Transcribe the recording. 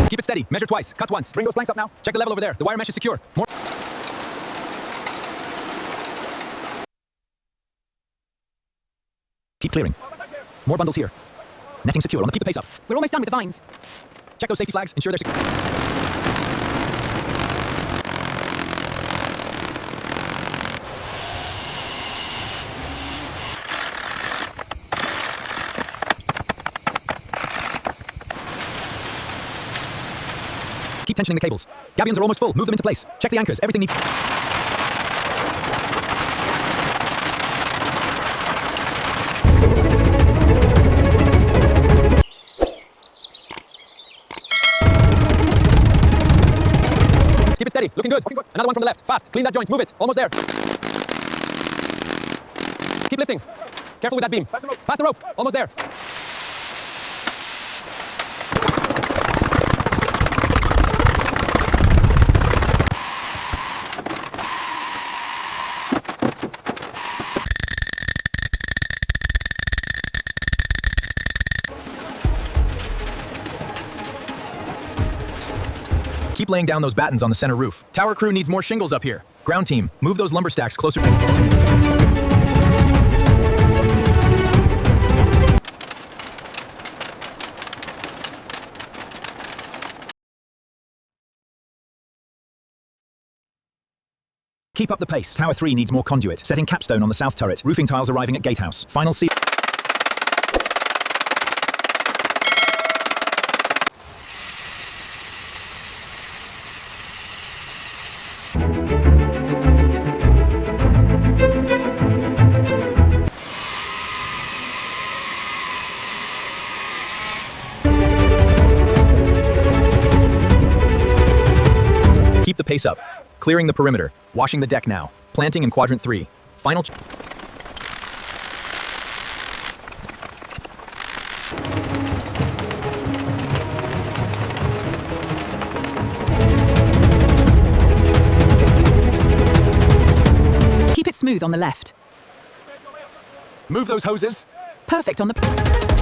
Keep it steady. Measure twice. Cut once. Bring those planks up now. Check the level over there. The wire mesh is secure. More. Keep clearing. More bundles here. Netting secure. Keep the pace up. We're almost done with the vines. Check those safety flags. Ensure they're secure. Keep tensioning the cables. Gabions are almost full. Move them into place. Check the anchors. Everything needs... Keep it steady. Looking good. Another one from the left. Fast. Clean that joint. Move it. Almost there. Keep lifting. Careful with that beam. Pass the rope. Almost there. Keep laying down those battens on the center roof. Tower crew needs more shingles up here. Ground team, move those lumber stacks closer. Keep up the pace. Tower 3 needs more conduit. Setting capstone on the south turret. Roofing tiles arriving at gatehouse. Final seal. Keep the pace up. Clearing the perimeter. Washing the deck now. Planting in quadrant 3. Final... Keep it smooth on the left. Move those hoses. Perfect on the...